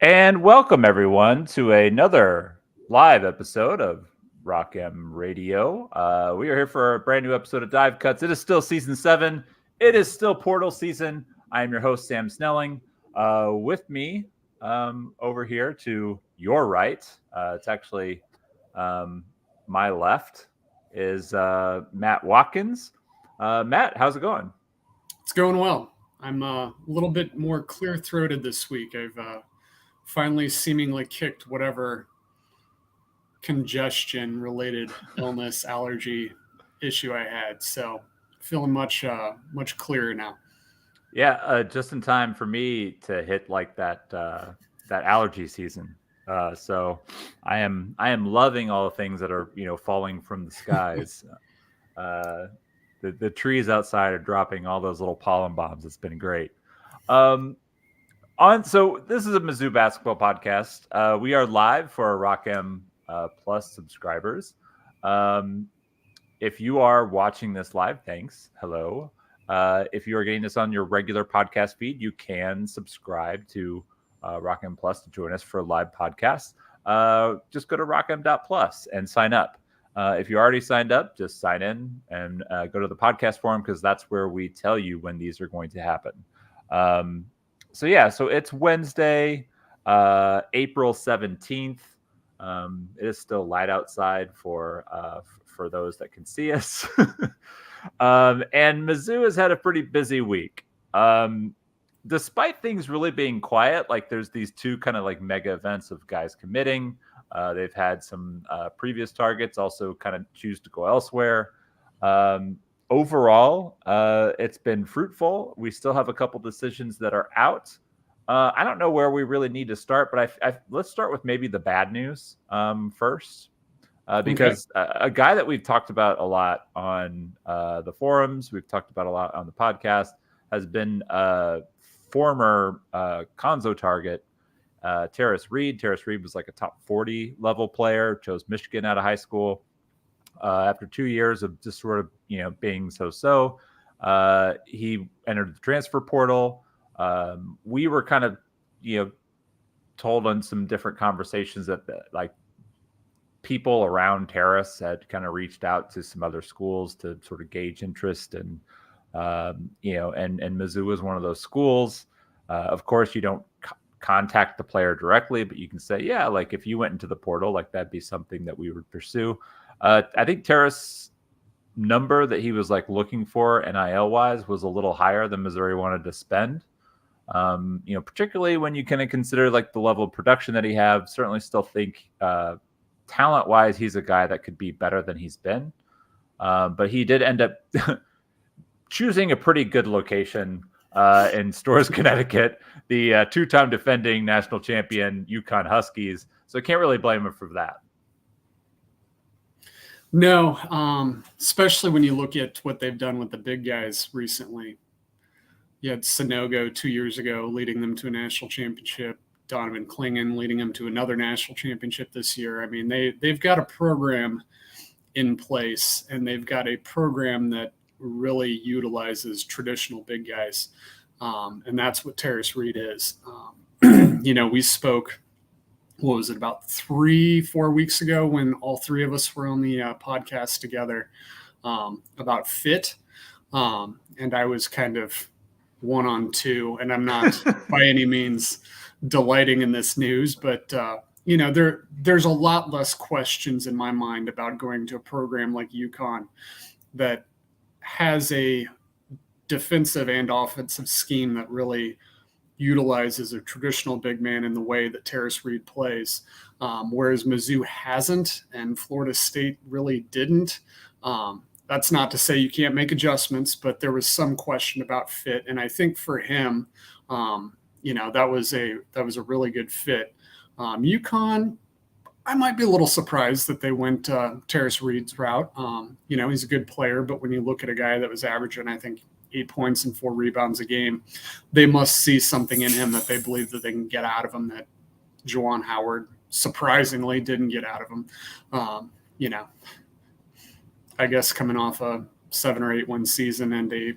And welcome everyone to another live episode of Rock M Radio. We are here for a brand new episode of Dive Cuts. It is still season 7. It is still portal season. I am your host, Sam Snelling. With me over here to your right, it's actually my left, is Matt Watkins. Matt, how's it going? It's going well. I'm a little bit more clear-throated this week. I've finally seemingly kicked whatever congestion-related illness, allergy issue I had. So feeling much clearer now. Yeah, just in time for me to hit like that allergy season. So I am loving all the things that are falling from the skies. The trees outside are dropping all those little pollen bombs. It's been great. So this is a Mizzou basketball podcast. We are live for our Rock M Plus subscribers. If you are watching this live, thanks. Hello. If you are getting this on your regular podcast feed, you can subscribe to Rock M Plus to join us for a live podcast. Just go to rockm.plus and sign up. If you already signed up, just sign in and go to the podcast forum because that's where we tell you when these are going to happen. So it's Wednesday, April 17th. It is still light outside for those that can see us. And Mizzou has had a pretty busy week. Despite things really being quiet, like there's these two kind of like mega events of guys committing. They've had some previous targets also kind of choose to go elsewhere. Overall, it's been fruitful. We still have a couple decisions that are out. I don't know where we really need to start, but let's start with maybe the bad news first. Because a guy that we've talked about a lot on the forums, we've talked about a lot on the podcast, has been former Conzo target, Tarris Reed. Tarris Reed was like a top 40 level player, chose Michigan out of high school. After 2 years of just sort of, being so-so, he entered the transfer portal. We were kind of, told on some different conversations that like people around Tarris had kind of reached out to some other schools to sort of gauge interest. And Mizzou was one of those schools. Of course, you don't contact the player directly, but you can say, yeah, like if you went into the portal, like that'd be something that we would pursue. I think Tarris' number that he was like looking for NIL wise was a little higher than Missouri wanted to spend. Particularly when you kind of consider like the level of production that he have. Certainly still think talent wise, he's a guy that could be better than he's been. But he did end up choosing a pretty good location in Storrs, Connecticut, the two-time defending national champion UCONN Huskies. So I can't really blame him for that. No, especially when you look at what they've done with the big guys recently. You had Sanogo 2 years ago leading them to a national championship. Donovan Clingan leading them to another national championship this year. I mean, they've got a program in place, and they've got a program that really utilizes traditional big guys. And that's what Tarris Reed is. We spoke, what was it, about 3-4 weeks ago when all three of us were on the podcast together about fit. And I was kind of 1-on-2, and I'm not by any means delighting in this news, but there's a lot less questions in my mind about going to a program like UConn that has a defensive and offensive scheme that really utilizes a traditional big man in the way that Tarris Reed plays, whereas Mizzou hasn't and Florida State really didn't. That's not to say you can't make adjustments, but there was some question about fit, and I think for him, that was a really good fit. UConn, I might be a little surprised that they went Tarris Reed's route. He's a good player, but when you look at a guy that was averaging, I think, 8 points and 4 rebounds a game, they must see something in him that they believe that they can get out of him that Juwan Howard surprisingly didn't get out of him. I guess coming off a 7 or 8 win season and a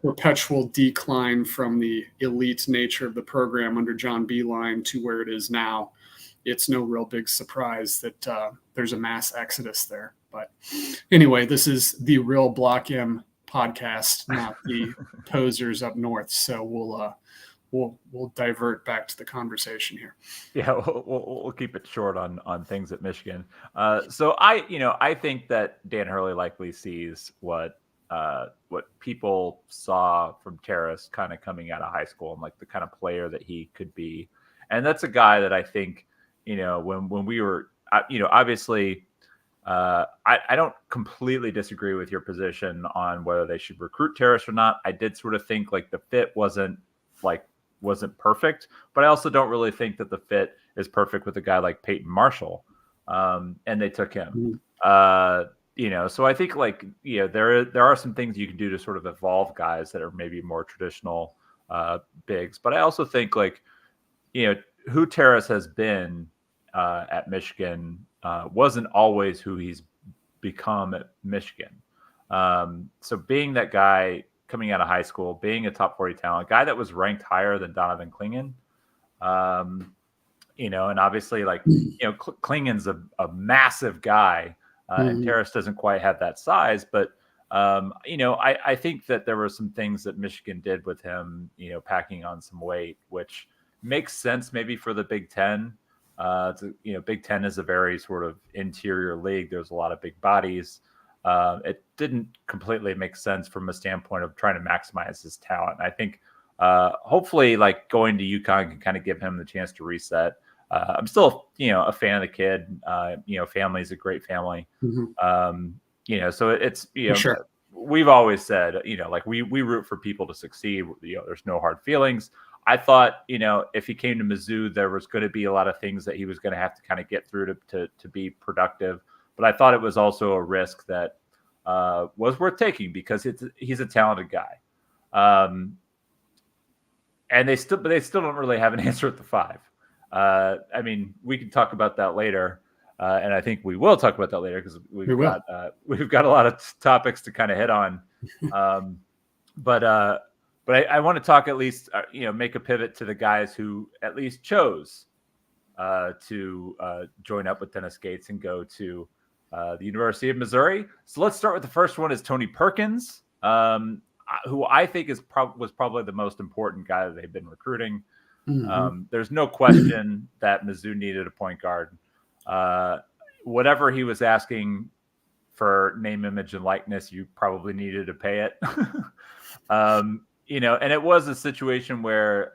perpetual decline from the elite nature of the program under John Beeline to where it is now, it's no real big surprise that there's a mass exodus there. But anyway, this is the real Block M podcast, not the posers up north. So we'll divert back to the conversation here. Yeah, we'll keep it short on things at Michigan. So I think that Dan Hurley likely sees what people saw from Tarris kind of coming out of high school and like the kind of player that he could be, and that's a guy that I think when we were obviously. I don't completely disagree with your position on whether they should recruit Tarris or not. I did sort of think like the fit wasn't perfect, but I also don't really think that the fit is perfect with a guy like Peyton Marshall. And they took him. So I think there are some things you can do to sort of evolve guys that are maybe more traditional bigs. But I also think who Tarris has been at Michigan wasn't always who he's become at Michigan. So being that guy coming out of high school, being a top 40 talent, guy that was ranked higher than Donovan Clingan, and obviously Klingan's a massive guy, and Tarris doesn't quite have that size, but I think that there were some things that Michigan did with him, packing on some weight, which makes sense maybe for the Big Ten. Big Ten is a very sort of interior league. There's a lot of big bodies. It didn't completely make sense from a standpoint of trying to maximize his talent. I think hopefully going to UConn can kind of give him the chance to reset. I'm still, a fan of the kid. Family's a great family. So it's, sure. We've always said, we root for people to succeed. There's no hard feelings. I thought, if he came to Mizzou, there was going to be a lot of things that he was going to have to kind of get through to be productive. But I thought it was also a risk that was worth taking because he's a talented guy. And they still don't really have an answer at the 5. We can talk about that later. And I think we will talk about that later because we've got a lot of topics to kind of hit on. But I want to talk at least, make a pivot to the guys who at least chose to join up with Dennis Gates and go to the University of Missouri. So let's start with the first one is Tony Perkins, who I think was probably the most important guy that they've been recruiting. There's no question that Mizzou needed a point guard. Whatever he was asking for name, image, and likeness, you probably needed to pay it. And it was a situation where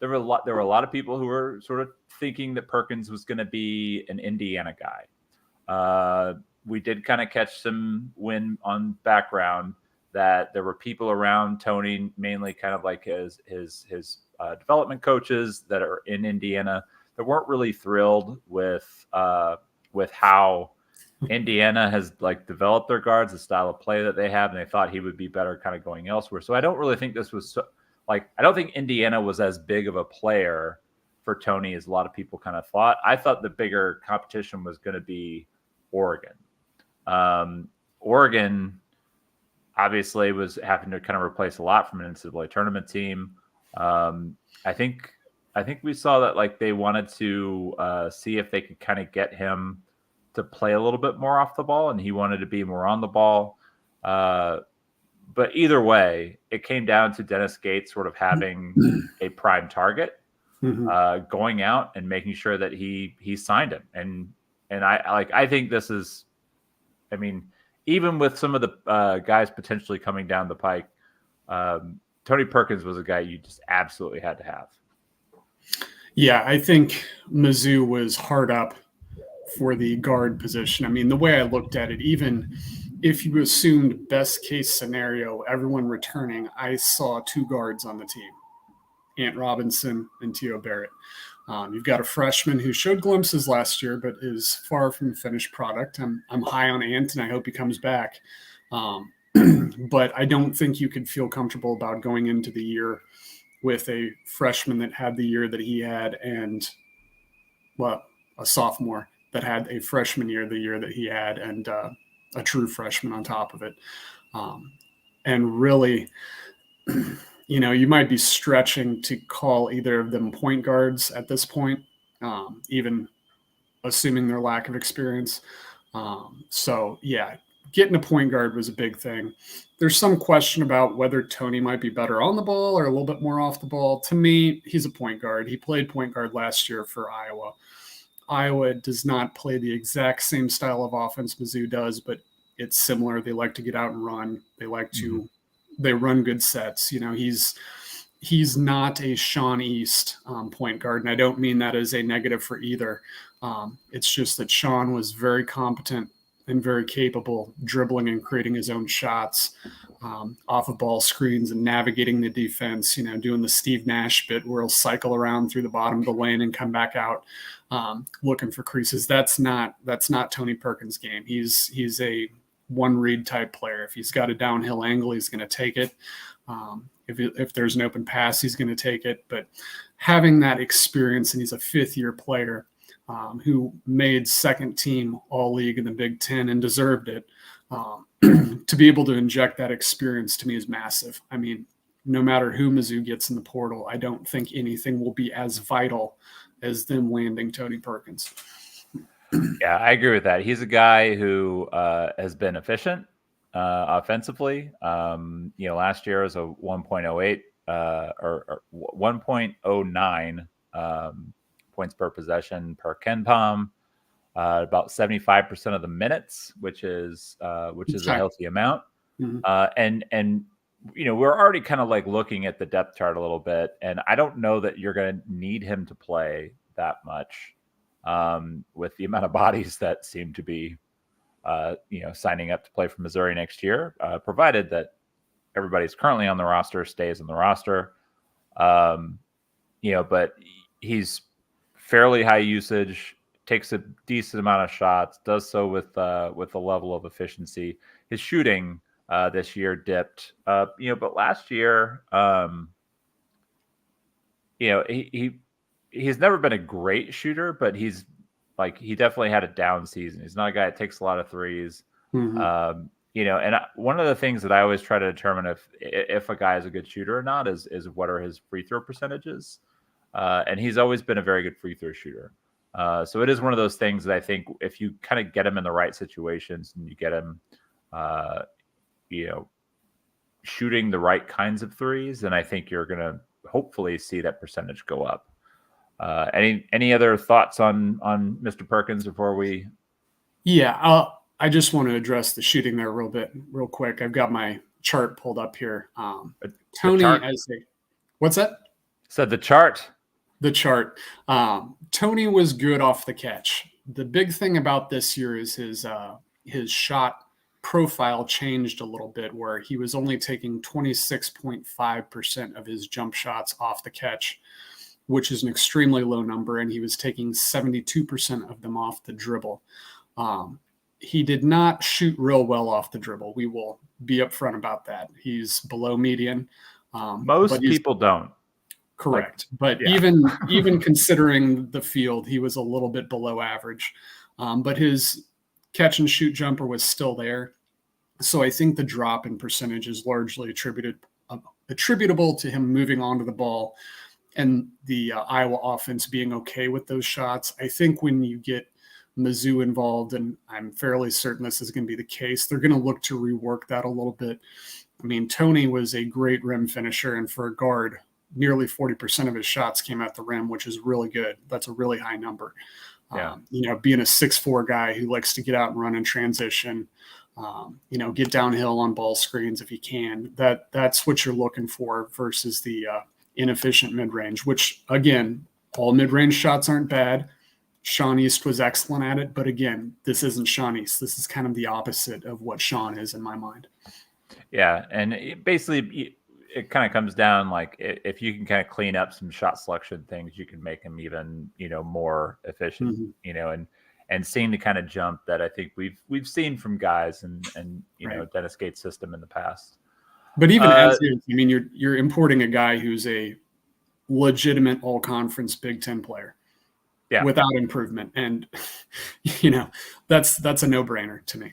there were a lot of people who were sort of thinking that Perkins was going to be an Indiana guy. We did kind of catch some wind on background that there were people around Tony, mainly kind of like his development coaches that are in Indiana, that weren't really thrilled with how Indiana has developed their guards, the style of play that they have, and they thought he would be better kind of going elsewhere. So I don't really think this was I don't think Indiana was as big of a player for Tony as a lot of people kind of thought. I thought the bigger competition was going to be Oregon. Oregon obviously was having to kind of replace a lot from an NCAA tournament team. I think we saw that they wanted to see if they could kind of get him to play a little bit more off the ball, and he wanted to be more on the ball. But either way, it came down to Dennis Gates sort of having a prime target, going out and making sure that he signed him. And I think this is, even with some of the guys potentially coming down the pike, Tony Perkins was a guy you just absolutely had to have. Yeah, I think Mizzou was hard up for the guard position. The way I looked at it, even if you assumed best case scenario, everyone returning, I saw 2 guards on the team, Ant Robinson and Tio Barrett. You've got a freshman who showed glimpses last year, but is far from a finished product. I'm high on Ant, and I hope he comes back. But I don't think you could feel comfortable about going into the year with a freshman that had the year that he had and, a sophomore that had a freshman year, the year that he had, and a true freshman on top of it. And really, you might be stretching to call either of them point guards at this point, even assuming their lack of experience. So yeah, getting a point guard was a big thing. There's some question about whether Tonje might be better on the ball or a little bit more off the ball. To me, he's a point guard. He played point guard last year for Iowa. Iowa does not play the exact same style of offense Mizzou does, but it's similar. They like to get out and run. They like to, they run good sets. He's not a Sean East point guard, and I don't mean that as a negative for either. It's just that Sean was very competent and very capable dribbling and creating his own shots off of ball screens and navigating the defense, doing the Steve Nash bit where he'll cycle around through the bottom of the lane and come back out looking for creases. That's not Tonje Perkins' game. He's a one read type player. If he's got a downhill angle, he's going to take it. If there's an open pass, he's going to take it. But having that experience, and he's a fifth-year player who made second team All-League in the Big Ten and deserved it, to be able to inject that experience to me is massive. I mean, no matter who Mizzou gets in the portal, I don't think anything will be as vital as them landing Tonje Perkins. Yeah, I agree with that. He's a guy who has been efficient offensively. Last year was a 1.08 or 1.09 points per possession per KenPom, about 75% of the minutes, which is a healthy amount. And we're already kind of like looking at the depth chart a little bit, and I don't know that you're going to need him to play that much with the amount of bodies that seem to be signing up to play for Missouri next year, provided that everybody's currently on the roster stays on the roster. But he's fairly high usage, takes a decent amount of shots, does so with a level of efficiency. His shooting this year dipped, but last year, he's never been a great shooter, but he definitely had a down season. He's not a guy that takes a lot of threes. And one of the things that I always try to determine if a guy is a good shooter or not is what are his free throw percentages. And he's always been a very good free throw shooter. So it is one of those things that I think if you kind of get him in the right situations and you get him, shooting the right kinds of threes, then I think you're going to hopefully see that percentage go up. Any other thoughts on Mr. Perkins before we? Yeah, I just want to address the shooting there real quick. I've got my chart pulled up here. Tonje what's that? Said the chart. The chart. Tonje was good off the catch. The big thing about this year is his shot profile changed a little bit, where he was only taking 26.5% of his jump shots off the catch, which is an extremely low number, and he was taking 72% of them off the dribble. He did not shoot real well off the dribble. We will be upfront about that. He's below median. Most people don't. Correct. Even considering the field, he was a little bit below average. But his catch and shoot jumper was still there. So I think the drop in percentage is largely attributable to him moving onto the ball and the Iowa offense being okay with those shots. I think when you get Mizzou involved, and I'm fairly certain this is going to be the case, they're going to look to rework that a little bit. I mean, Tonje was a great rim finisher, and for a guard, nearly 40% of his shots came at the rim, which is really good. That's a really high number. Yeah. Being a 6'4" guy who likes to get out and run in transition, get downhill on ball screens if he can. That's what you're looking for versus the inefficient mid-range, which, again, all mid-range shots aren't bad. Sean East was excellent at it, but again, this isn't Sean East. This is kind of the opposite of what Sean is in my mind. Yeah, and it kind of comes down like if you can kind of clean up some shot selection things, you can make him even more efficient. And seeing the kind of jump that I think we've seen from guys and right. Dennis Gates' system in the past. But even as is, I mean, you're importing a guy who's a legitimate all-conference Big Ten player. Yeah. Without improvement, and that's a no-brainer to me.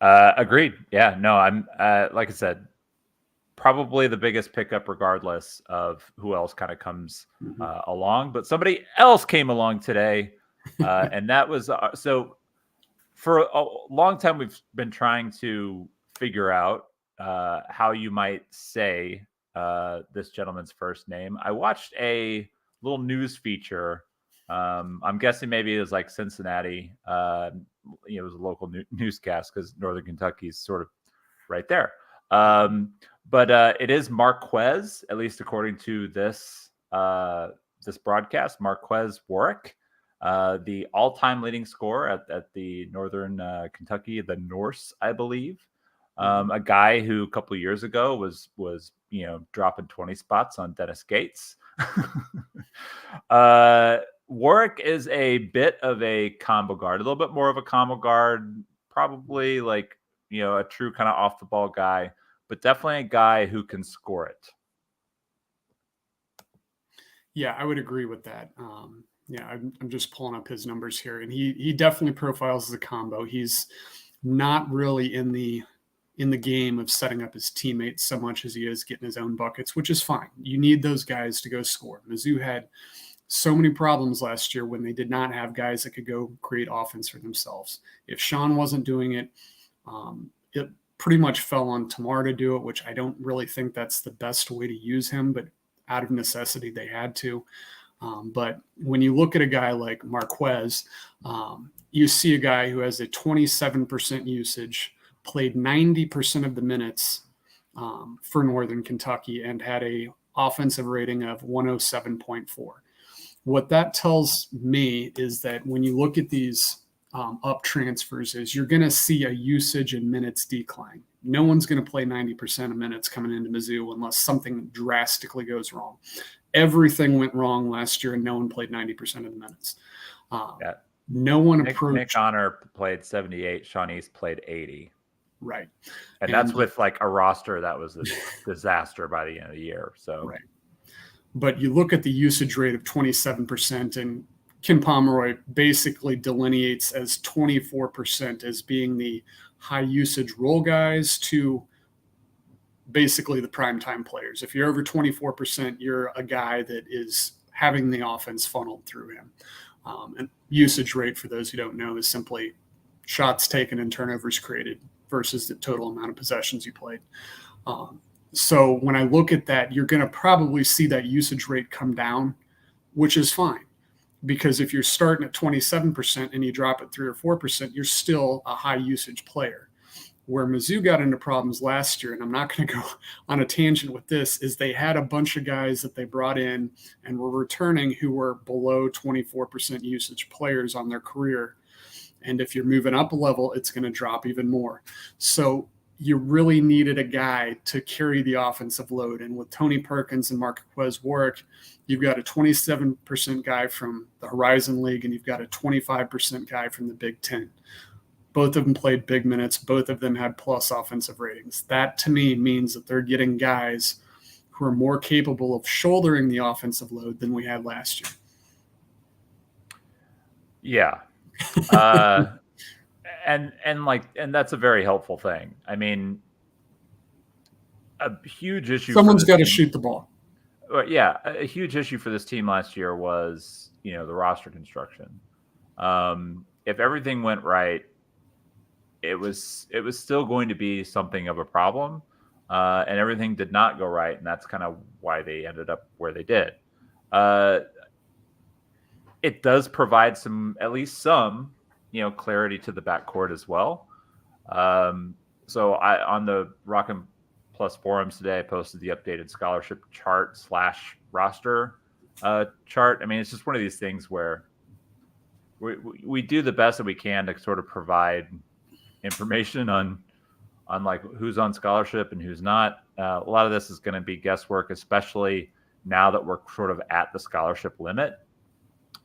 Agreed. Yeah, no, I'm like I said, probably the biggest pickup regardless of who else kind of comes along. But somebody else came along today, and that was so for a long time we've been trying to figure out how you might say this gentleman's first name. I watched a little news feature. I'm guessing maybe it was like Cincinnati. It was a local newscast because Northern Kentucky is sort of right there. But it is Marques, at least according to this this broadcast, Marques Warrick, the all-time leading scorer at the Northern Kentucky, the Norse, I believe. A guy who a couple of years ago was dropping 20 spots on Dennis Gates. Warrick is a bit of a combo guard, a little bit more of a combo guard, probably like a true kind of off the ball guy, but definitely a guy who can score it. Yeah, I would agree with that. I'm just pulling up his numbers here, and he definitely profiles as a combo. He's not really in the game of setting up his teammates so much as he is getting his own buckets, which is fine. You need those guys to go score. Mizzou had so many problems last year when they did not have guys that could go create offense for themselves. If Sean wasn't doing it, it pretty much fell on Tamar to do it, which I don't really think that's the best way to use him, but out of necessity, they had to. But when you look at a guy like Marques, you see a guy who has a 27% usage, played 90% of the minutes for Northern Kentucky, and had a offensive rating of 107.4. What that tells me is that when you look at these up transfers, is you're going to see a usage and minutes decline. No one's going to play 90% of minutes coming into Mizzou unless something drastically goes wrong. Everything went wrong last year, and no one played 90% of the minutes. No one approached. Nick Honor played 78. Sean East played 80. Right. And that's with like a roster that was a disaster by the end of the year. So, right. But you look at the usage rate of 27%, and Ken Pomeroy basically delineates as 24% as being the high usage role guys to basically the primetime players. If you're over 24%, you're a guy that is having the offense funneled through him. And usage rate, for those who don't know, is simply shots taken and turnovers created versus the total amount of possessions you played. So when I look at that, you're going to probably see that usage rate come down, which is fine. Because if you're starting at 27% and you drop it 3 or 4%, you're still a high usage player. Where Mizzou got into problems last year, and I'm not going to go on a tangent with this, is they had a bunch of guys that they brought in and were returning who were below 24% usage players on their career. And if you're moving up a level, it's going to drop even more. So you really needed a guy to carry the offensive load. And with Tony Perkins and Marques Warrick, you've got a 27% guy from the Horizon League, and you've got a 25% guy from the Big Ten. Both of them played big minutes. Both of them had plus offensive ratings. That, to me, means that they're getting guys who are more capable of shouldering the offensive load than we had last year. Yeah. And that's a very helpful thing. I mean, a huge issue. Someone's got to shoot the ball. Yeah, a huge issue for this team last year was, the roster construction. If everything went right, it was still going to be something of a problem, and everything did not go right, and that's kind of why they ended up where they did. It does provide at least some clarity to the backcourt as well. So on the Rockin' Plus forums today, I posted the updated scholarship chart / roster chart. I mean, it's just one of these things where we do the best that we can to sort of provide information on like who's on scholarship and who's not. A lot of this is going to be guesswork, especially now that we're sort of at the scholarship limit.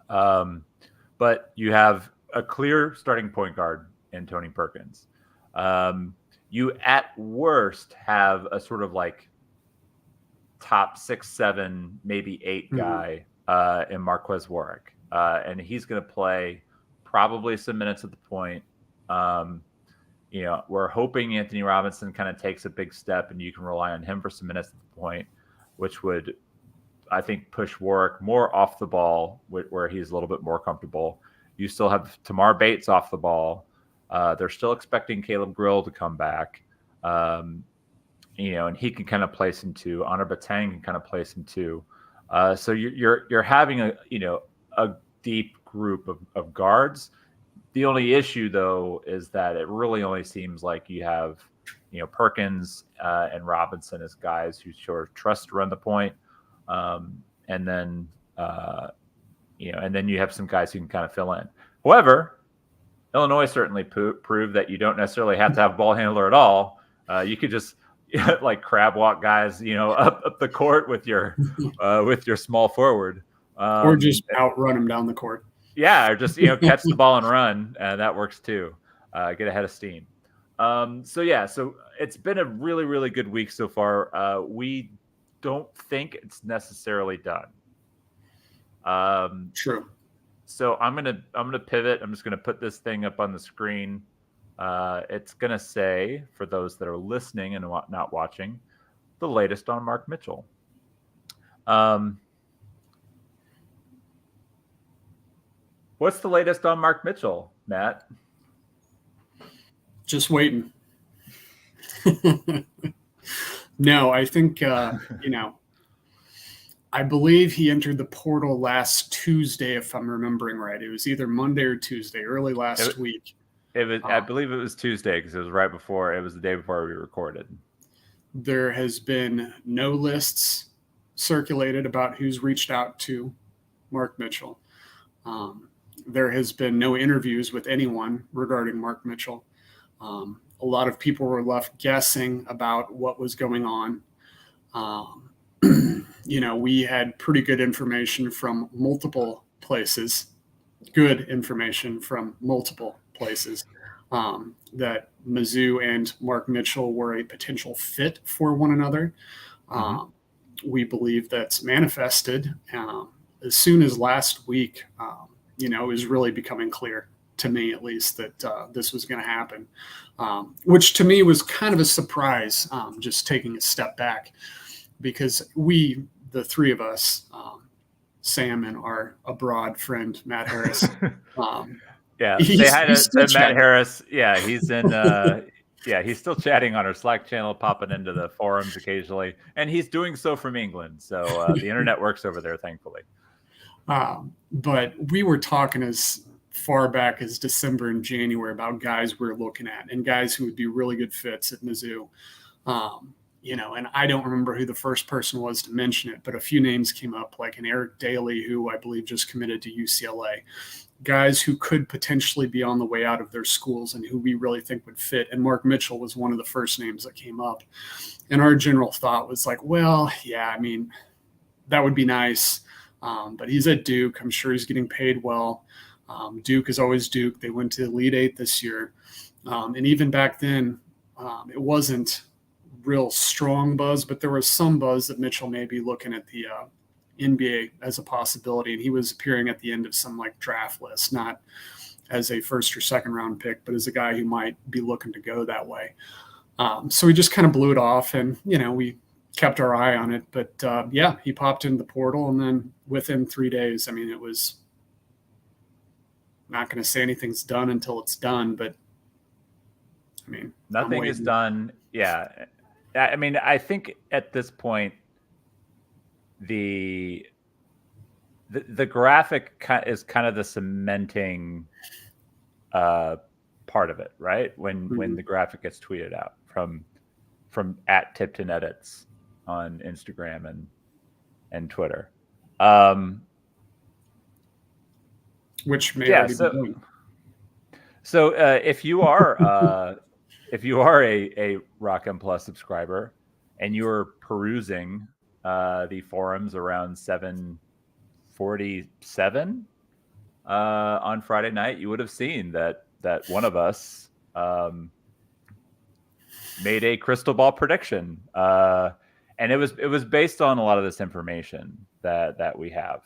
But you have a clear starting point guard in Tony Perkins. You at worst have a sort of like top 6, 7, maybe 8 guy in Marques Warrick. And he's going to play probably some minutes at the point. we're hoping Anthony Robinson kind of takes a big step and you can rely on him for some minutes at the point, which would, I think, push Warrick more off the ball where he's a little bit more comfortable. You still have Tamar Bates off the ball. They're still expecting Caleb Grill to come back. And he can kind of play some two. Honor Batang can kind of play some two. So you're having a deep group of guards. The only issue, though, is that it really only seems like you have, Perkins and Robinson as guys who sort of trust to run the point, and then you have some guys who can kind of fill in. However, Illinois certainly proved that you don't necessarily have to have a ball handler at all. You could just like crab walk guys, up the court with your small forward, or just outrun them down the court. Yeah, or just catch the ball and run. That works too. Get ahead of steam. So it's been a really, really good week so far. We don't think it's necessarily done. True. So I'm gonna pivot. I'm just gonna put this thing up on the screen. It's gonna say, for those that are listening and not watching, the latest on Mark Mitchell. What's the latest on Mark Mitchell, Matt? Just waiting. No, I think, I believe he entered the portal last Tuesday, if I'm remembering right. It was either Monday or Tuesday, early last week. It was, I believe it was Tuesday because it was the day before we recorded. There has been no lists circulated about who's reached out to Mark Mitchell. There has been no interviews with anyone regarding Mark Mitchell. A lot of people were left guessing about what was going on. We had pretty good information from multiple places, that Mizzou and Mark Mitchell were a potential fit for one another. We believe that's manifested as soon as last week. It was really becoming clear to me, at least, that this was going to happen, which to me was kind of a surprise, just taking a step back, because the three of us, Sam and our abroad friend, Matt Harris. Say hi to Matt Harris. Yeah, he's in. He's still chatting on our Slack channel, popping into the forums occasionally, and he's doing so from England. So the internet works over there, thankfully. But we were talking as far back as December and January about guys we're looking at and guys who would be really good fits at Mizzou. And I don't remember who the first person was to mention it, but a few names came up, like an Eric Daly, who I believe just committed to UCLA. Guys who could potentially be on the way out of their schools and who we really think would fit. And Mark Mitchell was one of the first names that came up. And our general thought was like, well, yeah, that would be nice. But he's at Duke. I'm sure he's getting paid well. Duke is always Duke. They went to Elite Eight this year. And even back then, it wasn't real strong buzz, but there was some buzz that Mitchell may be looking at the NBA as a possibility. And he was appearing at the end of some draft list, not as a first or second round pick, but as a guy who might be looking to go that way. So we just kind of blew it off, and, we kept our eye on it. But he popped into the portal, and then within 3 days, it was, not going to say anything's done until it's done, but nothing is done. Yeah. I think at this point, the graphic is kind of the cementing part of it, right? When the graphic gets tweeted out from at Tipton Edits on Instagram and Twitter. Which may be doing. So if you are a Rock M Plus subscriber and you're perusing the forums around 7:47 on Friday night, you would have seen that one of us made a crystal ball prediction, and it was based on a lot of this information that we have.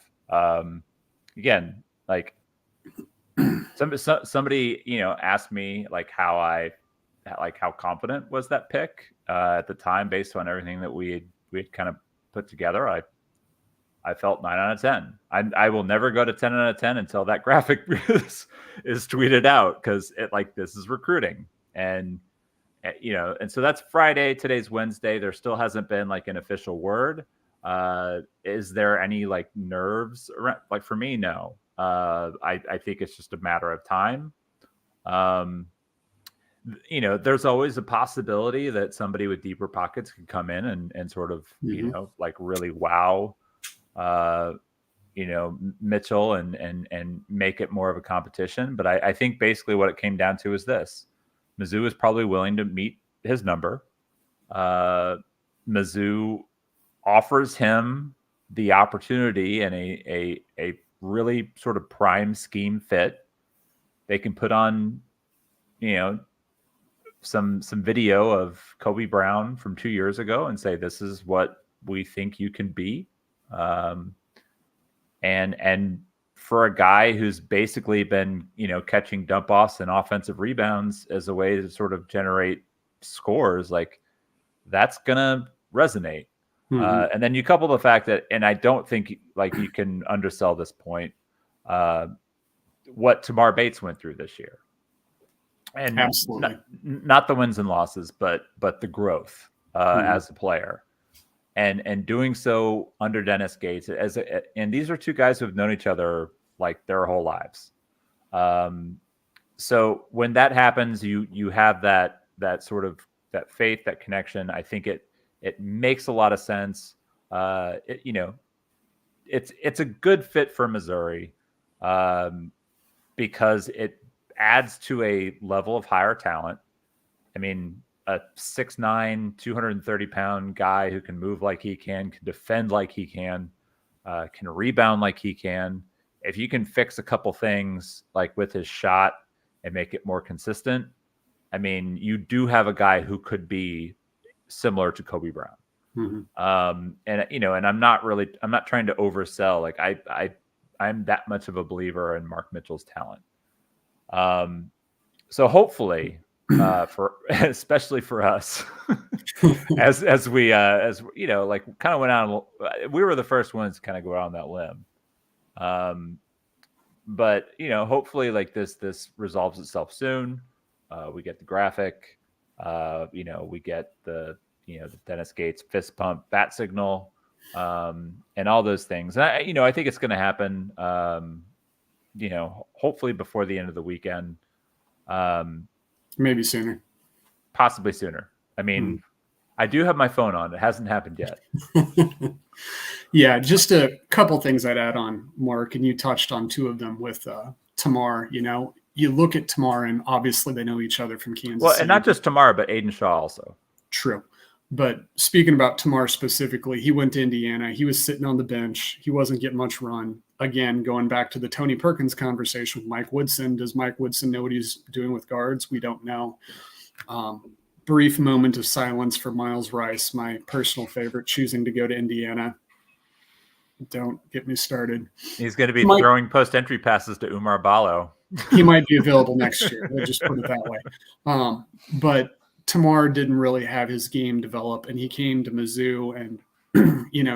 Again, somebody asked me how I like how confident was that pick at the time based on everything that we had kind of put together. I felt 9 out of 10. I will never go to 10 out of 10 until that graphic is tweeted out, because this is recruiting. And and so that's Friday. Today's Wednesday. There still hasn't been like an official word. Is there any like nerves around? Like for me, no. I think it's just a matter of time. There's always a possibility that somebody with deeper pockets could come in and sort of, like really wow, Mitchell and make it more of a competition. But I think basically what it came down to is this: Mizzou is probably willing to meet his number. Mizzou offers him the opportunity and a really sort of prime scheme fit. They can put on, some video of Kobe Brown from 2 years ago and say, this is what we think you can be. And for a guy who's basically been, catching dump offs and offensive rebounds as a way to sort of generate scores, like that's going to resonate. And then you couple the fact that, and I don't think like you can undersell this point, what Tamar Bates went through this year. And absolutely not the wins and losses, but the growth as a player. And doing so under Dennis Gates and these are two guys who have known each other like their whole lives. So when that happens, you have that sort of that faith, that connection. I think it makes a lot of sense. It's a good fit for Missouri because it adds to a level of higher talent. I mean, a 6'9", 230-pound guy who can move like he can defend like he can rebound like he can. If you can fix a couple things like with his shot and make it more consistent, I mean, you do have a guy who could be similar to Kobe Brown. And I'm not trying to oversell. Like I'm that much of a believer in Mark Mitchell's talent. So hopefully, especially for us, as we like kind of went out, we were the first ones to kind of go out on that limb. But hopefully like this resolves itself soon. We get the graphic, we get the Dennis Gates fist pump bat signal, and all those things. And I think it's going to happen, hopefully before the end of the weekend. Maybe sooner. Possibly sooner. I mean, I do have my phone on. It hasn't happened yet. Yeah, just a couple things I'd add on, Mark, and you touched on two of them with Tamar. You look at Tamar, and obviously they know each other from Kansas City. And not just Tamar, but Aiden Shaw also. True. But speaking about Tamar specifically, he went to Indiana. He was sitting on the bench. He wasn't getting much run. Again, going back to the Tony Perkins conversation with Mike Woodson. Does Mike Woodson know what he's doing with guards? We don't know. Brief moment of silence for Miles Rice, my personal favorite, choosing to go to Indiana. Don't get me started. He's going to be throwing post-entry passes to Umar Ballo. He might be available next year. We'll just put it that way. But Tamar didn't really have his game develop, and he came to Mizzou, and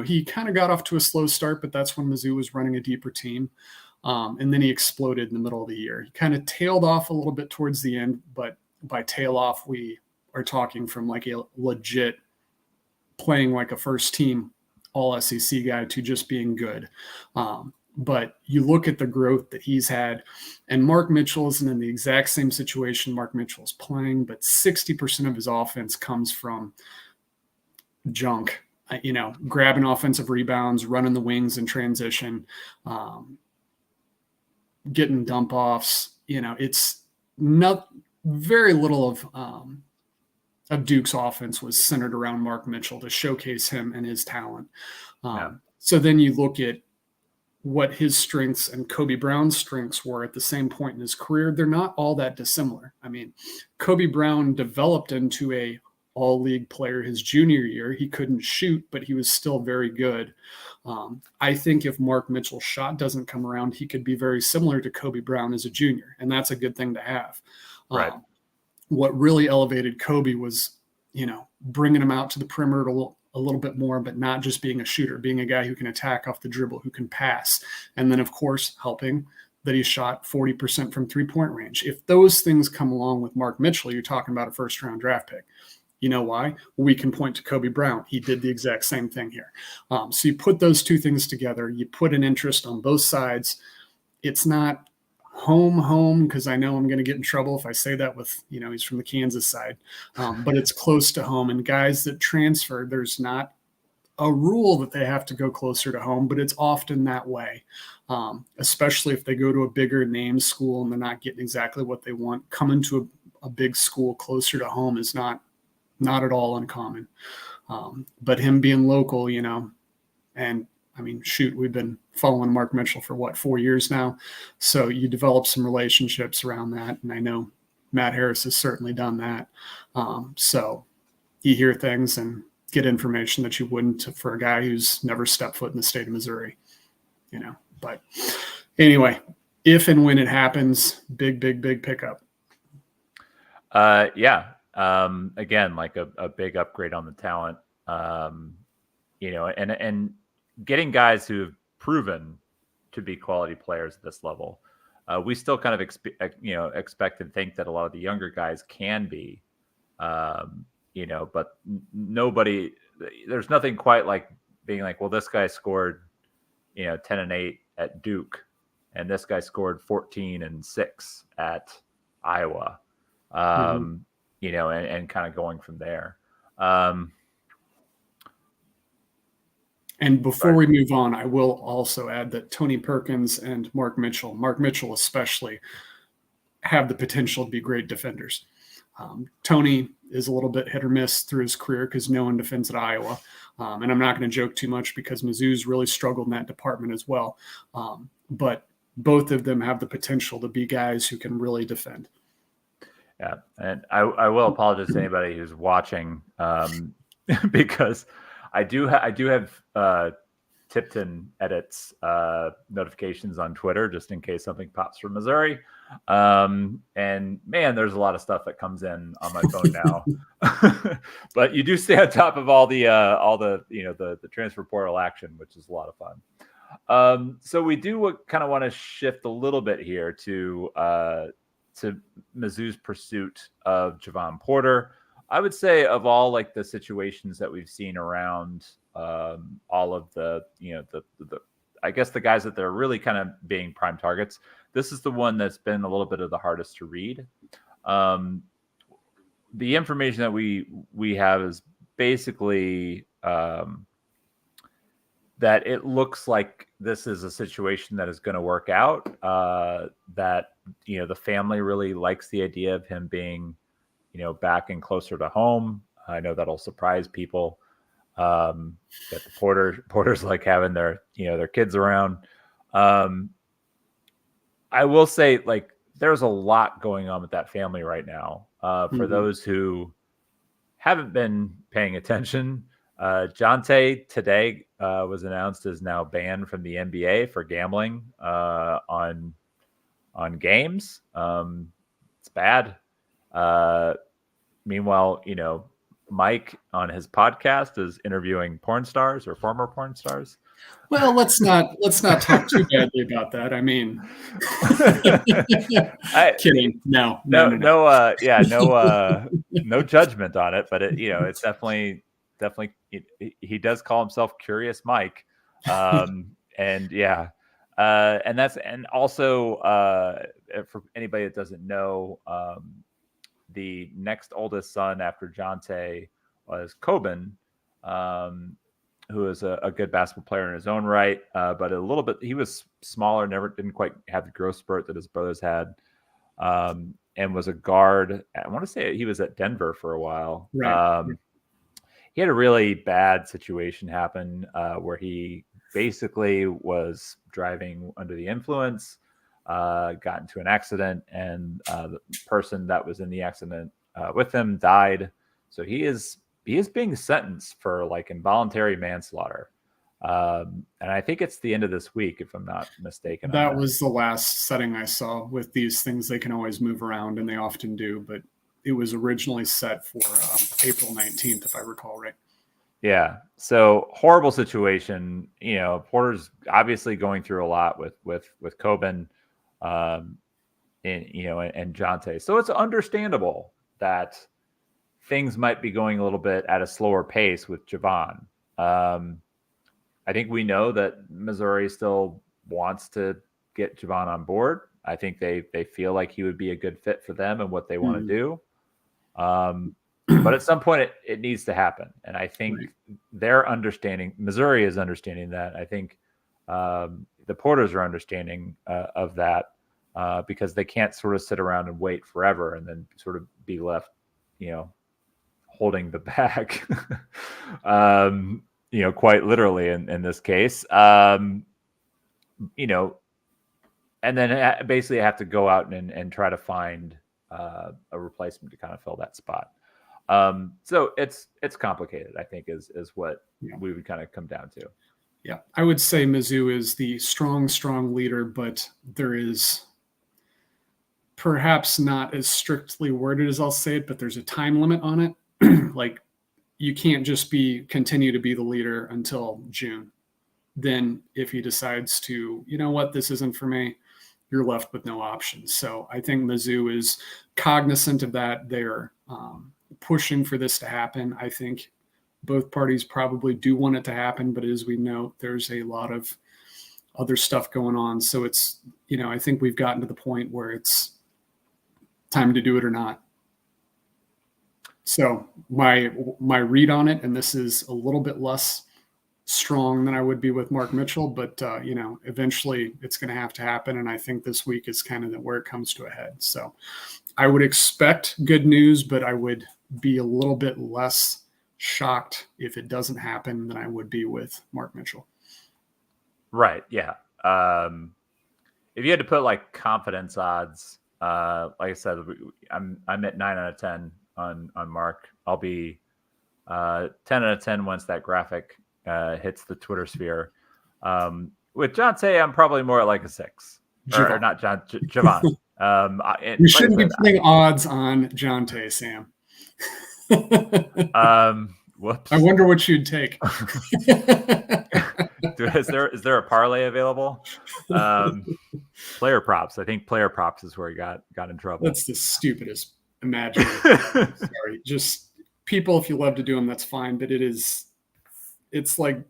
he kind of got off to a slow start, but that's when Mizzou was running a deeper team. And then he exploded in the middle of the year. He kind of tailed off a little bit towards the end, but by tail off, we are talking from like a legit playing like a first team all SEC guy to just being good. But you look at the growth that he's had, and Mark Mitchell isn't in the exact same situation Mark Mitchell is playing, but 60% of his offense comes from junk, grabbing offensive rebounds, running the wings in transition, getting dump offs. It's not very little of Duke's offense was centered around Mark Mitchell to showcase him and his talent. So then you look at what his strengths and Kobe Brown's strengths were at the same point in his career. They're not all that dissimilar. I mean, Kobe Brown developed into a all-league player his junior year. He couldn't shoot, but he was still very good. I think if Mark Mitchell's shot doesn't come around, he could be very similar to Kobe Brown as a junior, and that's a good thing to have. Right. what really elevated Kobe was, bringing him out to the perimeter a little bit more, but not just being a shooter, being a guy who can attack off the dribble, who can pass. And then, of course, helping that he shot 40% from three-point range. If those things come along with Mark Mitchell, you're talking about a first-round draft pick. You know why? Well, we can point to Kobe Brown. He did the exact same thing here. So you put those two things together. You put an interest on both sides. It's not home, because I know I'm going to get in trouble if I say that with, he's from the Kansas side. But it's close to home. And guys that transfer, there's not a rule that they have to go closer to home, but it's often that way, especially if they go to a bigger name school and they're not getting exactly what they want. Coming to a big school closer to home is not at all uncommon. But him being local, and I mean, shoot, we've been following Mark Mitchell for 4 years now. So you develop some relationships around that. And I know Matt Harris has certainly done that. So you hear things and get information that you wouldn't for a guy who's never stepped foot in the state of Missouri, but anyway, if and when it happens, big pickup. Again, like a big upgrade on the talent, and getting guys who have proven to be quality players at this level. We still kind of expect and think that a lot of the younger guys can be, but nobody, there's nothing quite like being like, well, this guy scored, 10 and 8 at Duke, and this guy scored 14 and 6 at Iowa, and kind of going from there. And before we move on, I will also add that Tony Perkins and Mark Mitchell especially, have the potential to be great defenders. Tony is a little bit hit or miss through his career because no one defends at Iowa. And I'm not going to joke too much because Mizzou's really struggled in that department as well. But both of them have the potential to be guys who can really defend. Yeah, and I will apologize to anybody who's watching because I do have Tipton edits notifications on Twitter just in case something pops from Missouri. And man, there's a lot of stuff that comes in on my phone now. But you do stay on top of all the the transfer portal action, which is a lot of fun. So we do kind of want to shift a little bit here to Mizzou's pursuit of Jevon Porter. I would say of all like the situations that we've seen around all of the I guess the guys that they're really kind of being prime targets, this is the one that's been a little bit of the hardest to read. The information that we have is basically that it looks like this is a situation that is going to work out, that, the family really likes the idea of him being, back and closer to home. I know that'll surprise people. That the Porters like having their kids around. I will say, like, there's a lot going on with that family right now. For those who haven't been paying attention, John Tonje today was announced as now banned from the NBA for gambling on games. It's bad. Meanwhile, Mike on his podcast is interviewing porn stars or former porn stars. Well, let's not talk too badly about that. I mean, kidding. No judgment on it, but it's definitely he does call himself Curious Mike, and also for anybody that doesn't know, the next oldest son after John Tonje was Coben, who is a good basketball player in his own right, but a little bit, he was smaller, didn't quite have the growth spurt that his brothers had, and was a guard. I want to say he was at Denver for a while. Right. He had a really bad situation happen where he basically was driving under the influence, got into an accident, and the person that was in the accident with him died. So he is being sentenced for like involuntary manslaughter. And I think it's the end of this week, if I'm not mistaken. That was the last setting I saw. With these things, they can always move around, and they often do. But it was originally set for April 19th, if I recall right. Yeah. So horrible situation. Porter's obviously going through a lot with Coben, and Tonje. So it's understandable that things might be going a little bit at a slower pace with Jevon. I think we know that Missouri still wants to get Jevon on board. I think they feel like he would be a good fit for them and what they want to do. But at some point it needs to happen. And I think they're understanding, Missouri is understanding that. I think the Porters are understanding of that because they can't sort of sit around and wait forever and then sort of be left, holding the bag, quite literally in this case, and then basically have to go out and try to find a replacement to kind of fill that spot. So it's complicated, I think, is what we would kind of come down to. Yeah, I would say Mizzou is the strong leader, but there is perhaps not as strictly worded as I'll say it, but there's a time limit on it. Like, you can't just continue to be the leader until June. Then if he decides to, this isn't for me, you're left with no options. So I think Mizzou is cognizant of that. They're pushing for this to happen. I think both parties probably do want it to happen, but as we know, there's a lot of other stuff going on. So it's, I think we've gotten to the point where it's time to do it or not. So my read on it, and this is a little bit less strong than I would be with Mark Mitchell, but eventually it's going to have to happen. And I think this week is kind of where it comes to a head. So I would expect good news, but I would be a little bit less shocked if it doesn't happen than I would be with Mark Mitchell. Right. Yeah. If you had to put like confidence odds, like I said, I'm at 9 out of 10 on Mark. I'll be 10 out of 10 once that graphic hits the Twitter sphere. With Tonje, I'm probably more at like a 6. Or not Jevon. You shouldn't be putting odds on Tonje, Sam. Whoops. I wonder what you'd take. Is there a parlay available? Player props. I think player props is where he got in trouble. That's the stupidest imaginable. Sorry. Just people, if you love to do them, that's fine. But it's like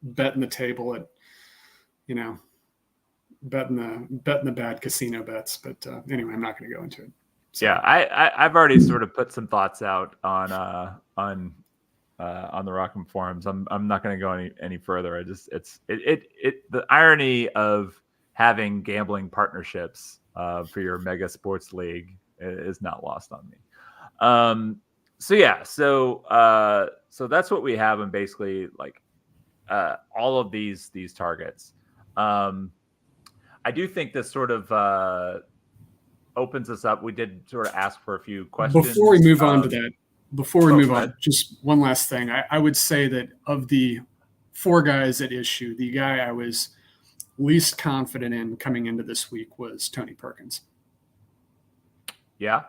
betting the table at, betting the bad casino bets. But anyway, I'm not going to go into it. So. Yeah, I've already sort of put some thoughts out on the Rock'em forums. I'm not going to go any further. The irony of having gambling partnerships for your mega sports league is not lost on me. So that's what we have, and basically like all of these targets. I do think this sort of opens us up. We did sort of ask for a few questions. Before we move on to that, move on, just one last thing. I would say that of the 4 guys at issue, the guy I was least confident in coming into this week was Tony Perkins. Yeah.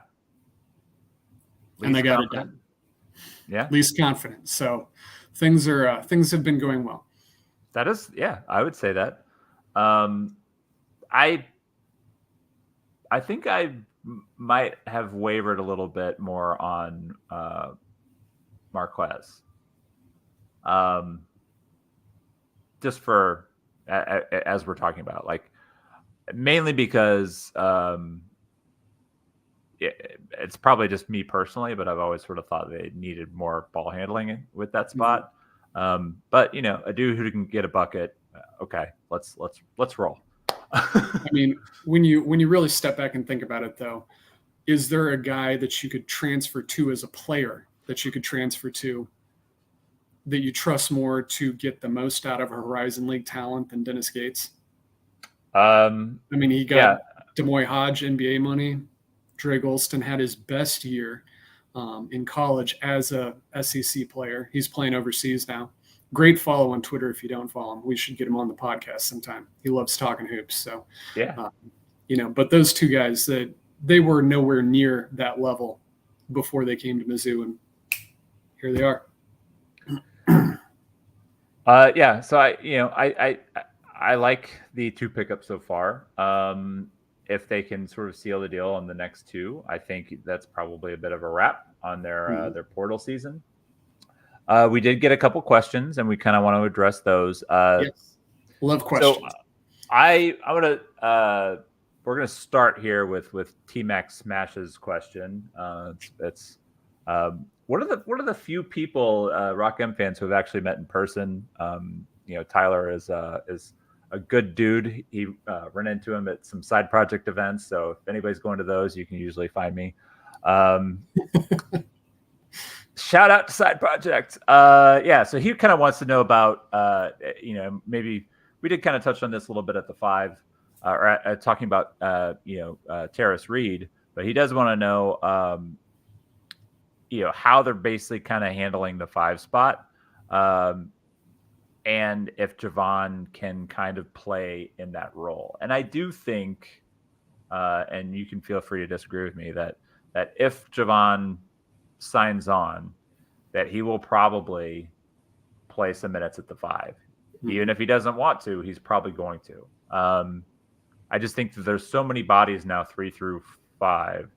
And they got it done. Yeah. Least confident. So things have been going well. That is, yeah, I would say that. I think I might have wavered a little bit more on Marques. Just for as we're talking about, like mainly because it's probably just me personally, but I've always sort of thought they needed more ball handling with that spot. But a dude who can get a bucket, okay, let's roll. I mean, when you really step back and think about it, though, is there a guy that you could transfer to as a player that you could transfer to that you trust more to get the most out of a Horizon League talent than Dennis Gates? I mean, he got Demoy Hodge NBA money. Dre Golston had his best year in college as a SEC player. He's playing overseas now. Great follow on Twitter if you don't follow him. We should get him on the podcast sometime. He loves talking hoops. So, yeah, but those 2 guys, that they were nowhere near that level before they came to Mizzou, and here they are. Yeah. So I like the 2 pickups so far. If they can sort of seal the deal on the next 2, I think that's probably a bit of a wrap on their portal season. We did get a couple questions, and we kind of want to address those. Yes. Love questions. So we're gonna start here with T-Mac Smash's question. It's what are the few people Rock M fans who have actually met in person? Tyler is a good dude. He ran into him at some side project events. So if anybody's going to those, you can usually find me. Shout out to side project. So he kind of wants to know about, maybe we did kind of touch on this a little bit at the 5, talking about, Tarris Reed, but he does want to know, how they're basically kind of handling the 5 spot. And if Jevon can kind of play in that role. And I do think, and you can feel free to disagree with me, that if Jevon signs on, that he will probably play some minutes at the 5. Mm-hmm. Even if he doesn't want to, he's probably going to. I just think that there's so many bodies now, 3 through 5.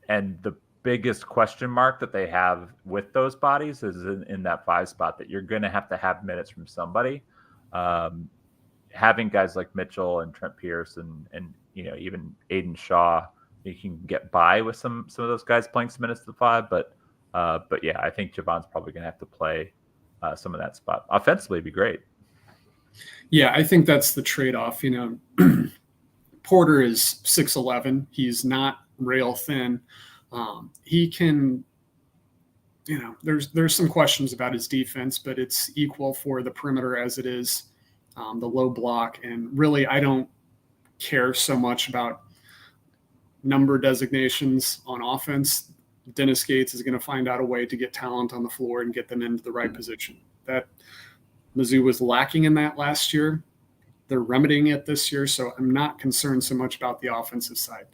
And the biggest question mark that they have with those bodies is in that 5 spot, that you're going to have minutes from somebody. Having guys like Mitchell and Trent Pierce and even Aiden Shaw, you can get by with some of those guys playing some minutes to the 5. But yeah, I think Jevon's probably going to have to play some of that spot. Offensively, it'd be great. Yeah, I think that's the trade-off. Porter is 6'11". He's not rail thin. He can, there's some questions about his defense, but it's equal for the perimeter as it is the low block. And really, I don't care so much about number designations on offense. Dennis Gates is going to find out a way to get talent on the floor and get them into the right position. That Mizzou was lacking in that last year. They're remedying it this year, so I'm not concerned so much about the offensive side.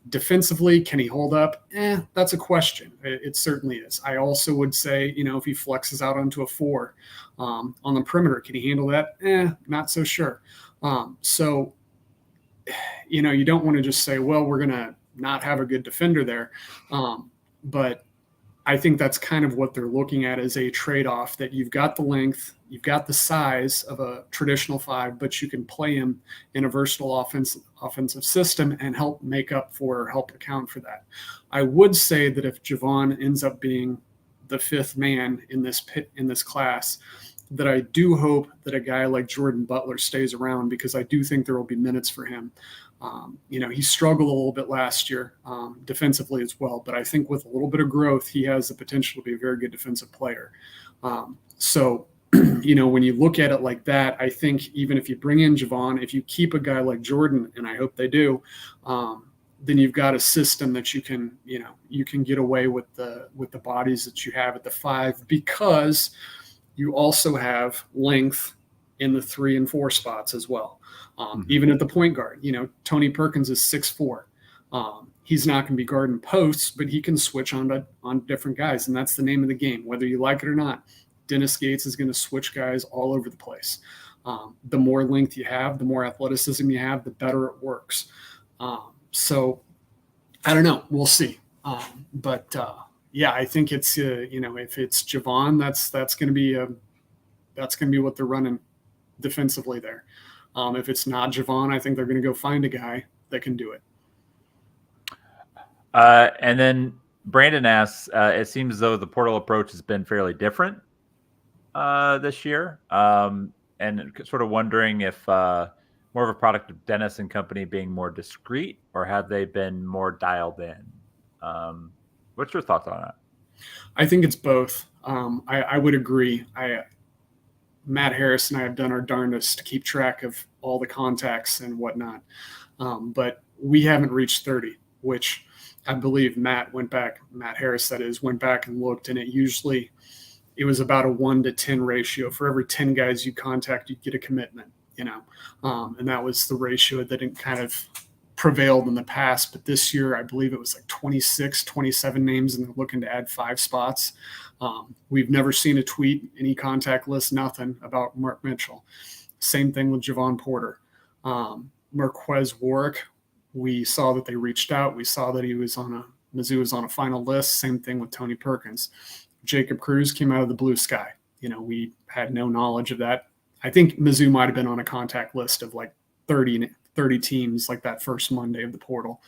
Defensively, can he hold up? That's a question. It certainly is. I also would say, if he flexes out onto a 4 on the perimeter, can he handle that? Not so sure. So, you don't want to just say, well, we're going to not have a good defender there. But I think that's kind of what they're looking at as a trade-off, that you've got the length, you've got the size of a traditional 5, but you can play him in a versatile offensive system and help account for that. I would say that if Jevon ends up being the 5th man in this class, that I do hope that a guy like Jordan Butler stays around, because I do think there will be minutes for him. He struggled a little bit last year defensively as well, but I think with a little bit of growth, he has the potential to be a very good defensive player. So when you look at it like that, I think even if you bring in Jevon, if you keep a guy like Jordan, and I hope they do, then you've got a system that you can get away with the bodies that you have at the 5, because you also have length in the 3 and 4 spots as well. Even at the point guard, Tony Perkins is 6'4". He's not going to be guarding posts, but he can switch on different guys, and that's the name of the game. Whether you like it or not, Dennis Gates is going to switch guys all over the place. The more length you have, the more athleticism you have, the better it works. So I don't know. We'll see. But I think it's if it's Jevon, that's going to be what they're running defensively there. If it's not Jevon, I think they're going to go find a guy that can do it. And then Brandon asks, it seems as though the portal approach has been fairly different this year, and sort of wondering if more of a product of Dennis and company being more discreet, or have they been more dialed in? What's your thoughts on that? I think it's both. I would agree. Matt Harris and I have done our darndest to keep track of all the contacts and whatnot. But we haven't reached 30, which I believe Matt Harris, that is, went back and looked, and it was about a 1 to 10 ratio. For every 10 guys you contact, you get a commitment, and that was the ratio that it kind of prevailed in the past, but this year I believe it was like 26, 27 names, and they're looking to add 5 spots. We've never seen a tweet, any contact list, nothing about Mark Mitchell. Same thing with Jevon Porter. Marques Warrick, we saw that they reached out. We saw that Mizzou was on a final list. Same thing with Tony Perkins. Jacob Cruz came out of the blue sky. We had no knowledge of that. I think Mizzou might have been on a contact list of like 30 teams like that first Monday of the portal.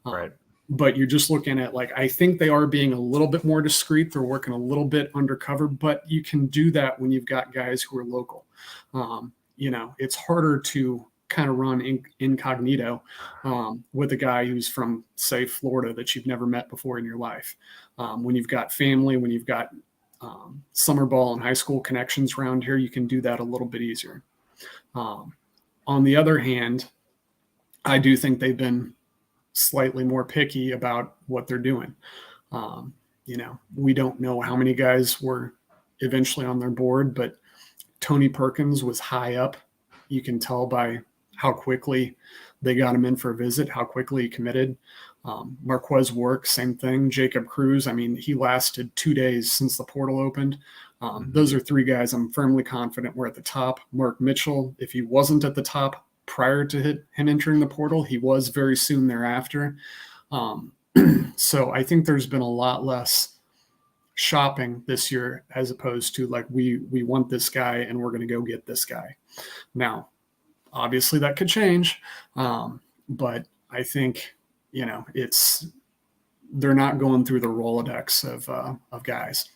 Right. But you're just looking at, like, I think they are being a little bit more discreet. They're working a little bit undercover, but you can do that when you've got guys who are local. It's harder to kind of run incognito with a guy who's from, say, Florida that you've never met before in your life. When you've got family, when you've got summer ball and high school connections around here, you can do that a little bit easier. On the other hand, I do think they've been slightly more picky about what they're doing. We don't know how many guys were eventually on their board, but Tony Perkins was high up. You can tell by how quickly they got him in for a visit, how quickly he committed. Marques Warrick, same thing. Jacob Cruz, he lasted 2 days since the portal opened. Those are 3 guys I'm firmly confident were at the top. Mark Mitchell, if he wasn't at the top prior to him entering the portal, he was very soon thereafter. So I think there's been a lot less shopping this year as opposed to like, we want this guy and we're going to go get this guy. Now, obviously that could change. But I think, they're not going through the Rolodex of guys.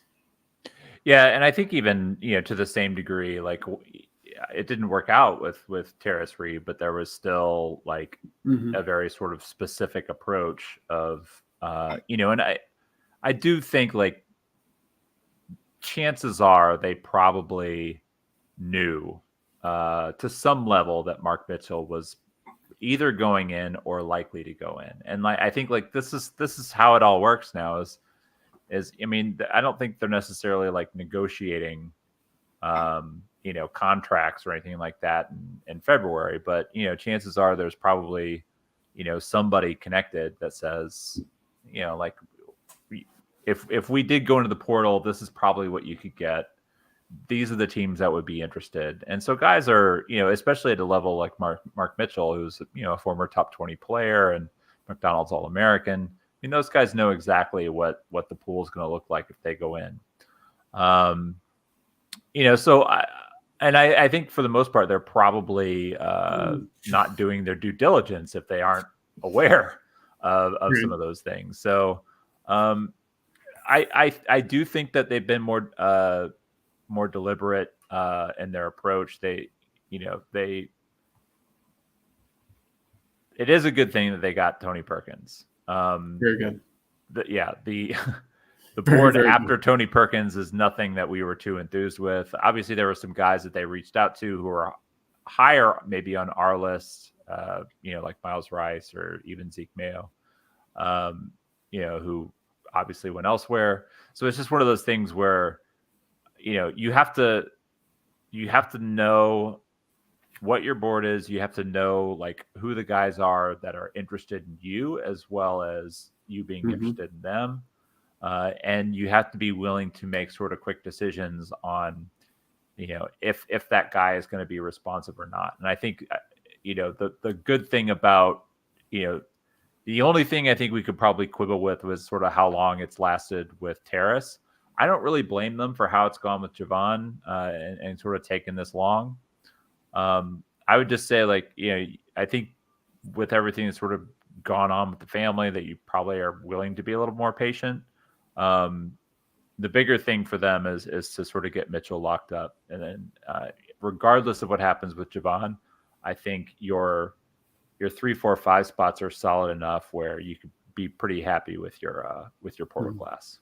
Yeah. And I think even, to the same degree, like, it didn't work out with Tarris Reed, but there was still like a very sort of specific approach of, and I do think like chances are they probably knew to some level that Mark Mitchell was either going in or likely to go in. And like, I think like this is how it all works now is, I don't think they're necessarily like negotiating, contracts or anything like that in February, but, chances are there's probably, somebody connected that says, like if we did go into the portal, this is probably what you could get. These are the teams that would be interested. And so guys are, especially at a level like Mark Mitchell, who's, a former top 20 player and McDonald's All-American. Those guys know exactly what the pool is going to look like if they go in. So I think for the most part, they're probably not doing their due diligence if they aren't aware of some of those things. So I do think that they've been more deliberate in their approach. It is a good thing that they got Tony Perkins. Very good. The board very after good. Tony Perkins is nothing that we were too enthused with. Obviously, there were some guys that they reached out to who were higher maybe on our list, like Miles Rice or even Zeke Mayo, who obviously went elsewhere. So it's just one of those things where, you have to know what your board is. You have to know like who the guys are that are interested in you as well as you being interested in them. And you have to be willing to make sort of quick decisions on, if that guy is going to be responsive or not. And I think, the good thing about, the only thing I think we could probably quibble with was sort of how long it's lasted with Tarris. I don't really blame them for how it's gone with Jevon and sort of taking this long. I would just say like, I think with everything that's sort of gone on with the family that you probably are willing to be a little more patient. The bigger thing for them is to sort of get Mitchell locked up. And then regardless of what happens with Jevon, I think your 3, 4, 5 spots are solid enough where you could be pretty happy with your portal class.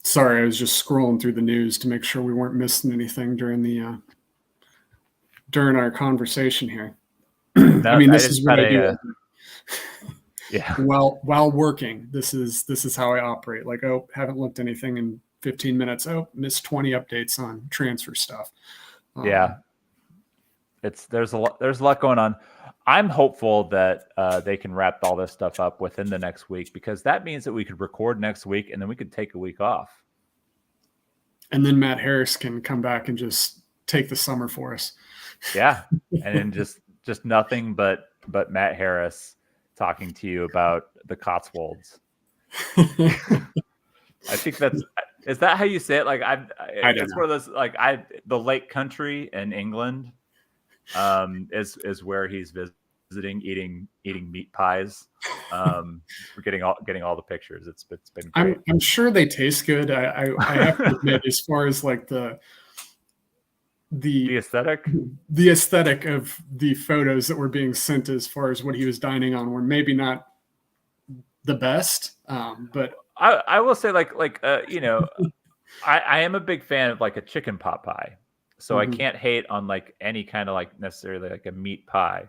Sorry, I was just scrolling through the news to make sure we weren't missing anything during our conversation here. This is what I do. Yeah. While working, this is how I operate. Like, haven't looked anything in 15 minutes. Missed 20 updates on transfer stuff. Yeah. There's a lot going on. I'm hopeful that they can wrap all this stuff up within the next week, because that means that we could record next week and then we could take a week off. And then Matt Harris can come back and just take the summer for us. Yeah. And then just nothing but Matt Harris talking to you about the Cotswolds. I think is that how you say it? Like it's one of those, like the Lake Country in England is where he's visiting, eating meat pies. We're getting all the pictures. It's been great. I'm sure they taste good. I have to admit, as far as like the aesthetic of the photos that were being sent as far as what he was dining on were maybe not the best. But I will say I am a big fan of like a chicken pot pie. So I can't hate on like any kind of like necessarily like a meat pie.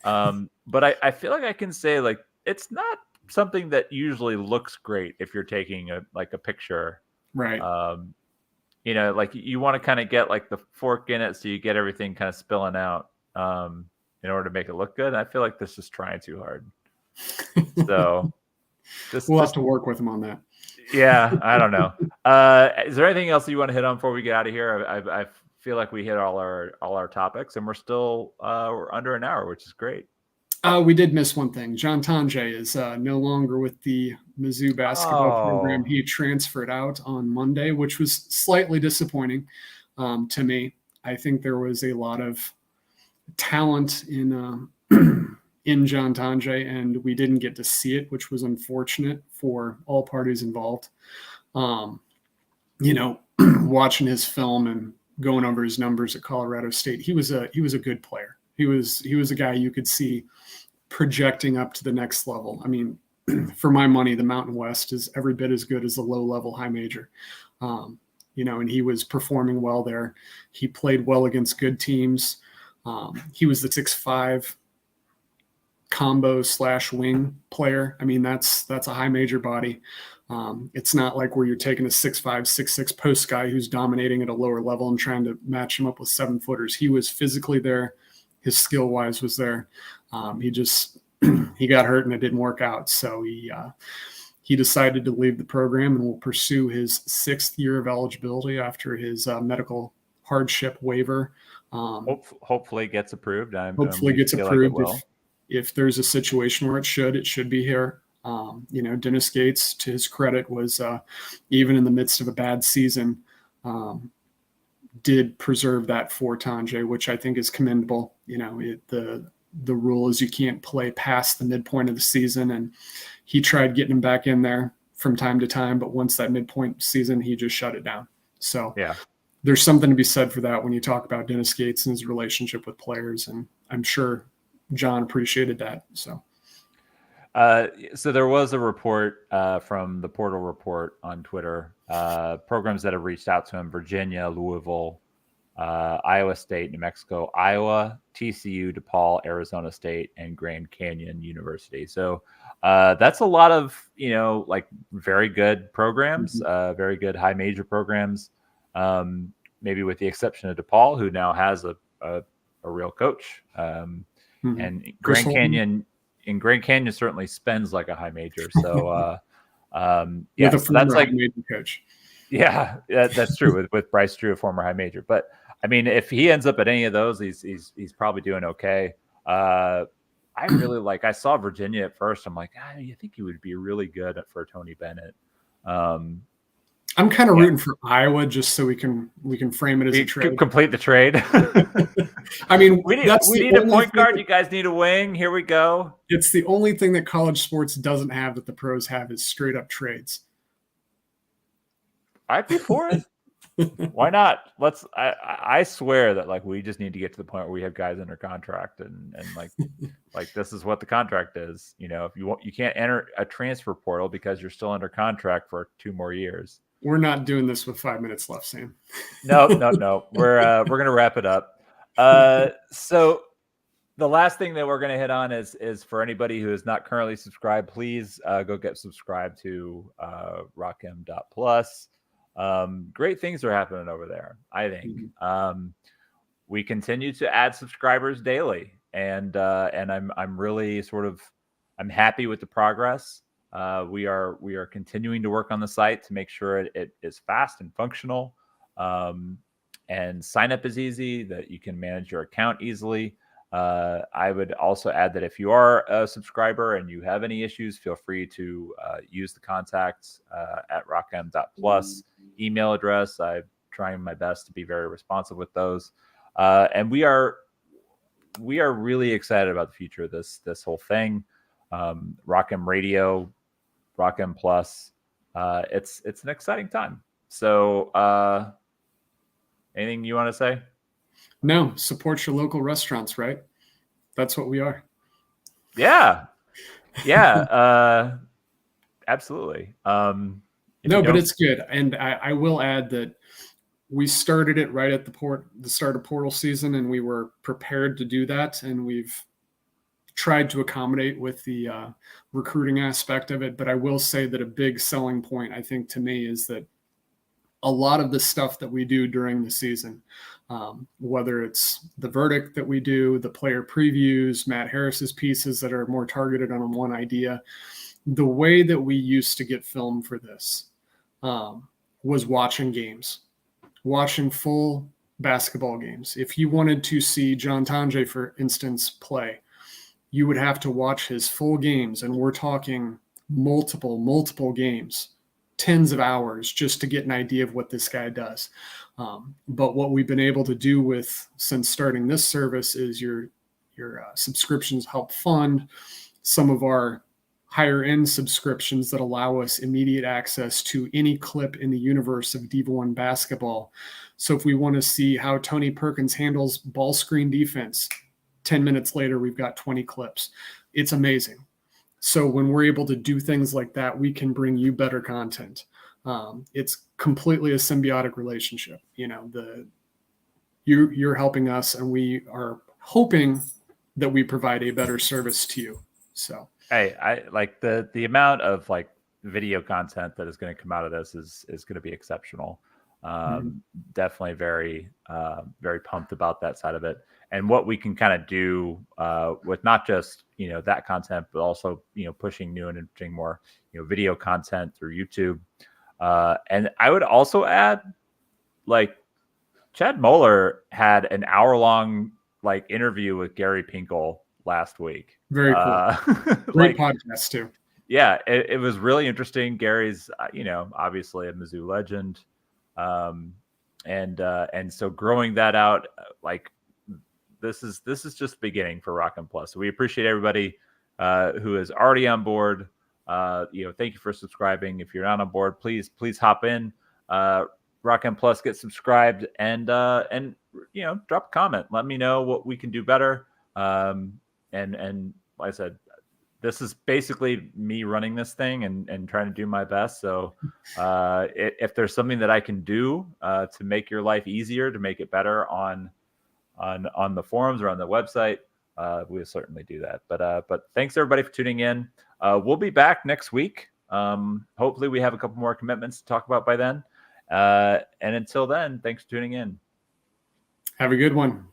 But I feel like I can say like it's not something that usually looks great if you're taking a picture. Right. Like you want to kind of get like the fork in it so you get everything kind of spilling out in order to make it look good. And I feel like this is trying too hard. So we'll have to work with him on that. Yeah, I don't know. Is there anything else you want to hit on before we get out of here? I feel like we hit all our topics, and we're still we're under an hour, which is great. We did miss one thing. John Tonje is no longer with the Mizzou basketball program. He transferred out on Monday, which was slightly disappointing to me. I think there was a lot of talent in John Tonje, and we didn't get to see it, which was unfortunate for all parties involved. Watching his film and going over his numbers at Colorado State, he was a good player. He was a guy you could see projecting up to the next level. I mean, for my money, the Mountain West is every bit as good as the low-level high major. And he was performing well there. He played well against good teams. He was the 6'5" combo / wing player. I mean, that's a high major body. It's not like where you're taking a 6'5", 6'6" post guy who's dominating at a lower level and trying to match him up with 7-footers. He was physically there. His skill wise was there. He got hurt and it didn't work out. So he decided to leave the program and will pursue his 6th year of eligibility after his medical hardship waiver. Hopefully gets approved. Gets approved. Like if there's a situation where it should be here. Dennis Gates, to his credit, was even in the midst of a bad season, did preserve that for Tonje, which I think is commendable. The rule is you can't play past the midpoint of the season, and he tried getting him back in there from time to time, but once that midpoint season, he just shut it down. So yeah, there's something to be said for that when you talk about Dennis Gates and his relationship with players, and I'm sure John appreciated that. So there was a report from the Portal Report on Twitter, programs that have reached out to him: Virginia, Louisville, Iowa State, New Mexico, Iowa, TCU, DePaul, Arizona State, and Grand Canyon University. So that's a lot of, like very good programs, very good high major programs, maybe with the exception of DePaul, who now has a real coach. And Grand Canyon certainly spends like a high major. So so that's like major coach. Yeah, that's true with Bryce Drew, a former high major. But I mean, if he ends up at any of those, he's probably doing okay. I really I saw Virginia at first. I'm like, you think he would be really good for Tony Bennett. I'm kind of rooting for Iowa just so we can frame it as a trade. Complete the trade. I mean, we need a point guard. You guys need a wing. Here we go. It's the only thing that college sports doesn't have that the pros have is straight up trades. I'd be for it. Why not? I swear that we just need to get to the point where we have guys under contract and like this is what the contract is. If you can't enter a transfer portal because you're still under contract for 2 more years. We're not doing this with 5 minutes left, Sam. No. We're gonna wrap it up. So the last thing that we're gonna hit on is for anybody who is not currently subscribed, please go get subscribed to rockem.plus. Great things are happening over there, I think. We continue to add subscribers daily, and I'm really I'm happy with the progress. We are continuing to work on the site to make sure it is fast and functional, and sign up is easy, that you can manage your account easily. I would also add that if you are a subscriber and you have any issues, feel free to use the contacts at rockm.plus email address. I'm trying my best to be very responsive with those. And we are really excited about the future of this whole thing. RockM Radio, RockM Plus. It's an exciting time. So anything you want to say? No, support your local restaurants, right? That's what we are. Yeah. Absolutely. No, but it's good. And I will add that we started it right at the start of portal season, and we were prepared to do that. And we've tried to accommodate with the recruiting aspect of it. But I will say that a big selling point, I think, to me, is that a lot of the stuff that we do during the season, whether it's the verdict that we do, the player previews, Matt Harris's pieces that are more targeted on one idea, the way that we used to get film for this was watching games, watching full basketball games. If you wanted to see John Tonje, for instance, play, you would have to watch his full games, and we're talking multiple games, tens of hours, just to get an idea of what this guy does. But what we've been able to do since starting this service is your subscriptions help fund some of our higher end subscriptions that allow us immediate access to any clip in the universe of Diva 1 basketball. So if we want to see how Tony Perkins handles ball screen defense, 10 minutes later, we've got 20 clips. It's amazing. So when we're able to do things like that, we can bring you better content. It's completely a symbiotic relationship. You're helping us, and we are hoping that we provide a better service to you. So hey, I like the amount of like video content that is going to come out of this is going to be exceptional. Definitely very pumped about that side of it, and what we can kind of do with not just that content, but also pushing new and interesting more video content through YouTube. And I would also add, like, Chad Moeller had an hour-long like interview with Gary Pinkel last week. Very cool. Great podcast too. Yeah, it was really interesting. Gary's obviously a Mizzou legend. And so growing that out, like this is just beginning for RockM Plus. So we appreciate everybody who is already on board. Thank you for subscribing. If you're not on board, please hop in. RockM Plus, get subscribed, and drop a comment. Let me know what we can do better. And like I said, this is basically me running this thing and trying to do my best. So if there's something that I can do to make your life easier, to make it better on the forums or on the website, we'll certainly do that. But thanks everybody for tuning in. We'll be back next week. Hopefully we have a couple more commitments to talk about by then. And until then, thanks for tuning in. Have a good one.